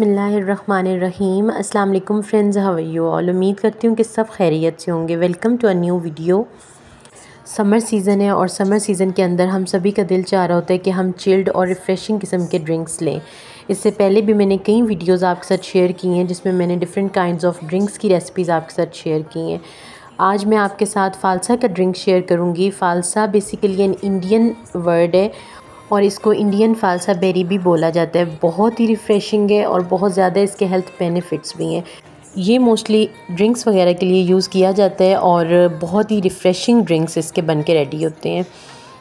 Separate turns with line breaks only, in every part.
बिस्मिल्लाहिर्रहमानिर्रहीम। अस्सलाम वालेकुम friends, how are you all. उम्मीद करती हूँ कि सब खैरियत से होंगे। Welcome to a new video. Summer season है और समर सीज़न के अंदर हम सभी का दिल चाह रहा होता है कि हम चिल्ड और रिफ़्रेशिंग किस्म के ड्रिंक्स लें। इससे पहले भी मैंने कई वीडियोज़ आपके साथ शेयर की हैं जिसमें मैंने डिफरेंट काइंड्स ऑफ ड्रिंक्स की रेसिपीज़ आपके साथ शेयर की हैं। आज मैं आपके साथ फ़ालसा का ड्रिंक शेयर करूँगी। Falsa basically an Indian word है और इसको इंडियन फ़ालसा बेरी भी बोला जाता है। बहुत ही रिफ़्रेशिंग है और बहुत ज़्यादा इसके हेल्थ बेनिफिट्स भी हैं। ये मोस्टली ड्रिंक्स वगैरह के लिए यूज़ किया जाता है और बहुत ही रिफ़्रेशिंग ड्रिंक्स इसके बन के रेडी होते हैं।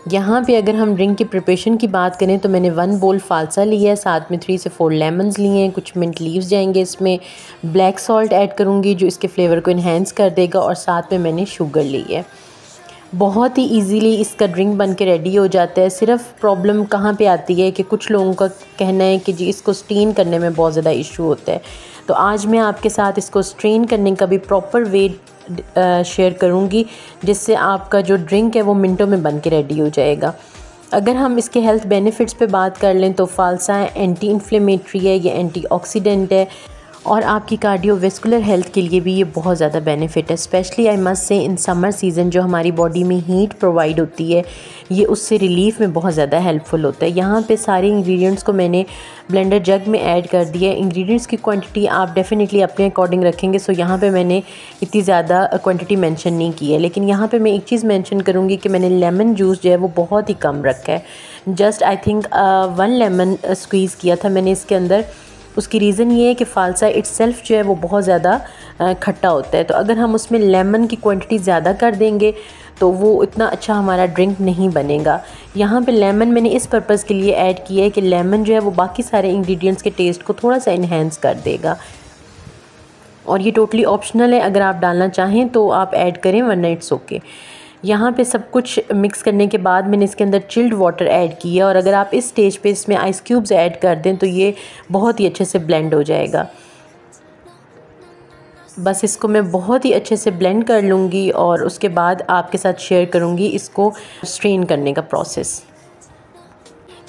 यहाँ पे अगर हम ड्रिंक की प्रिपरेशन की बात करें तो मैंने 1 बोल फ़ालसा लिया है, साथ में 3 से 4 लेमन्स लिए हैं, कुछ मिंट लीव्स जाएंगे इसमें, ब्लैक सॉल्ट ऐड करूँगी जो इसके फ्लेवर को इन्हेंस कर देगा, और साथ में मैंने शुगर ली है। बहुत ही इजीली इसका ड्रिंक बन के रेडी हो जाता है। सिर्फ प्रॉब्लम कहाँ पे आती है कि कुछ लोगों का कहना है कि जी इसको स्ट्रेन करने में बहुत ज़्यादा इशू होता है। तो आज मैं आपके साथ इसको स्ट्रेन करने का भी प्रॉपर वे शेयर करूँगी जिससे आपका जो ड्रिंक है वो मिनटों में बन के रेडी हो जाएगा। अगर हम इसके हेल्थ बेनिफिट्स पे बात कर लें तो फ़ालसा एंटी इन्फ्लेमेटरी है, ये एंटीऑक्सीडेंट है और आपकी कार्डियोवैस्कुलर हेल्थ के लिए भी ये बहुत ज़्यादा बेनिफिट है। Specially I must say in summer season जो हमारी बॉडी में हीट प्रोवाइड होती है ये उससे रिलीफ में बहुत ज़्यादा हेल्पफुल होता है। यहाँ पे सारे इंग्रेडिएंट्स को मैंने ब्लेंडर जग में ऐड कर दिया है। इंग्रेडिएंट्स की क्वांटिटी आप डेफिनेटली अपने अकॉर्डिंग रखेंगे, सो यहाँ पे मैंने इतनी ज़्यादा क्वांटिटी मेंशन नहीं की है। लेकिन यहाँ पे मैं एक चीज़ मेंशन करूँगी कि मैंने लेमन जूस जो है वो बहुत ही कम रखा है। Just I think 1 lemon squeeze किया था मैंने इसके अंदर। उसकी रीज़न ये है कि फ़ालसा इट्सेल्फ जो है वो बहुत ज़्यादा खट्टा होता है, तो अगर हम उसमें लेमन की क्वांटिटी ज़्यादा कर देंगे तो वो इतना अच्छा हमारा ड्रिंक नहीं बनेगा। यहाँ पे लेमन मैंने इस पर्पज़ के लिए ऐड किया है कि लेमन जो है वो बाकी सारे इंग्रेडिएंट्स के टेस्ट को थोड़ा सा इन्हेंस कर देगा, और ये टोटली ऑप्शनल है। अगर आप डालना चाहें तो आप ऐड करें, वरना इट्स ओके। यहाँ पे सब कुछ मिक्स करने के बाद मैंने इसके अंदर चिल्ड वाटर ऐड किया, और अगर आप इस स्टेज पे इसमें आइस क्यूब्स ऐड कर दें तो ये बहुत ही अच्छे से ब्लेंड हो जाएगा। बस इसको मैं बहुत ही अच्छे से ब्लेंड कर लूँगी और उसके बाद आपके साथ शेयर करूँगी इसको स्ट्रेन करने का प्रोसेस।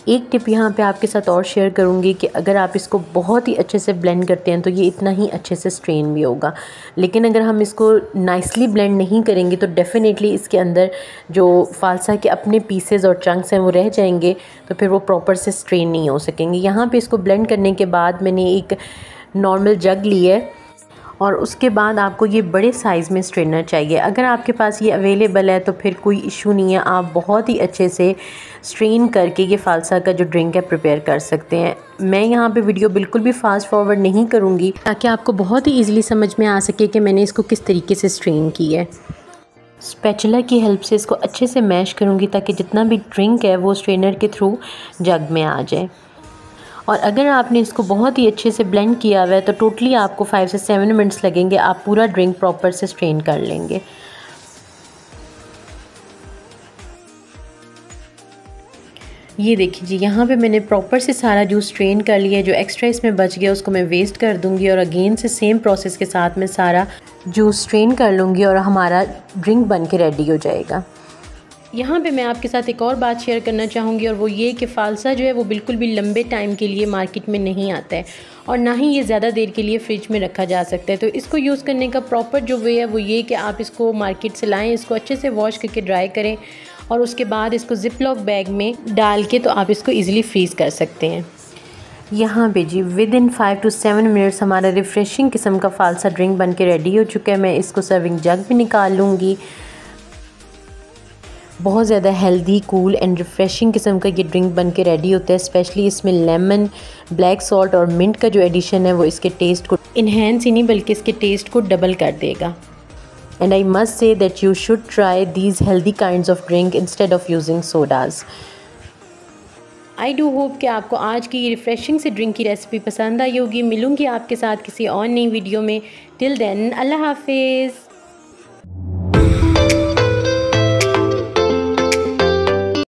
एक टिप यहाँ पे आपके साथ और शेयर करूँगी कि अगर आप इसको बहुत ही अच्छे से ब्लेंड करते हैं तो ये इतना ही अच्छे से स्ट्रेन भी होगा। लेकिन अगर हम इसको नाइसली ब्लेंड नहीं करेंगे तो डेफ़िनेटली इसके अंदर जो फ़ालसा के अपने पीसेस और चंक्स हैं वो रह जाएंगे, तो फिर वो प्रॉपर से स्ट्रेन नहीं हो सकेंगे। यहाँ पे इसको ब्लेंड करने के बाद मैंने एक नॉर्मल जग ली है और उसके बाद आपको ये बड़े साइज़ में स्ट्रेनर चाहिए। अगर आपके पास ये अवेलेबल है तो फिर कोई इशू नहीं है, आप बहुत ही अच्छे से स्ट्रेन करके ये फ़ालसा का जो ड्रिंक है प्रिपेयर कर सकते हैं। मैं यहाँ पे वीडियो बिल्कुल भी फास्ट फॉरवर्ड नहीं करूँगी ताकि आपको बहुत ही ईज़िली समझ में आ सके कि मैंने इसको किस तरीके से स्ट्रेन की है। स्पैचुला की हेल्प से इसको अच्छे से मैश करूँगी ताकि जितना भी ड्रिंक है वो स्ट्रेनर के थ्रू जग में आ जाए। और अगर आपने इसको बहुत ही अच्छे से ब्लेंड किया हुआ है तो टोटली आपको 5 से 7 मिनट्स लगेंगे, आप पूरा ड्रिंक प्रॉपर से स्ट्रेन कर लेंगे। ये देखिए जी, यहाँ पे मैंने प्रॉपर से सारा जूस स्ट्रेन कर लिया है। जो एक्स्ट्रा इसमें बच गया उसको मैं वेस्ट कर दूँगी और अगेन से सेम प्रोसेस के साथ मैं सारा जूस स्ट्रेन कर लूँगी और हमारा ड्रिंक बन के रेडी हो जाएगा। यहाँ पे मैं आपके साथ एक और बात शेयर करना चाहूँगी, और वो ये कि फ़ालसा जो है वो बिल्कुल भी लंबे टाइम के लिए मार्केट में नहीं आता है और ना ही ये ज़्यादा देर के लिए फ्रिज में रखा जा सकता है। तो इसको यूज़ करने का प्रॉपर जो वे है वो ये कि आप इसको मार्केट से लाएँ, इसको अच्छे से वॉश करके ड्राई करें और उसके बाद इसको ज़िप-लॉक बैग में डाल के तो आप इसको ईज़िली फ्रीज़ कर सकते हैं। यहाँ पे जी विदिन 5 to 7 मिनट्स हमारा रिफ़्रेशिंग किस्म का फ़ालसा ड्रिंक बन के रेडी हो चुका है। मैं इसको सर्विंग जग में निकाल लूँगी। बहुत ज़्यादा हेल्दी, कूल एंड रिफ़्रेशिंग किस्म का ये ड्रिंक बन के रेडी होता है। स्पेशली इसमें लेमन, ब्लैक सॉल्ट और मिंट का जो एडिशन है वो इसके टेस्ट को इन्हेंस ही नहीं बल्कि इसके टेस्ट को डबल कर देगा। And I must say that you should try these healthy kinds of drink instead of using sodas. I do hope कि आपको आज की ये रिफ़्रेशिंग से ड्रिंक की रेसिपी पसंद आई होगी। मिलूँगी आपके साथ किसी और नई वीडियो में। टिल देन अल्लाह हाफिज़।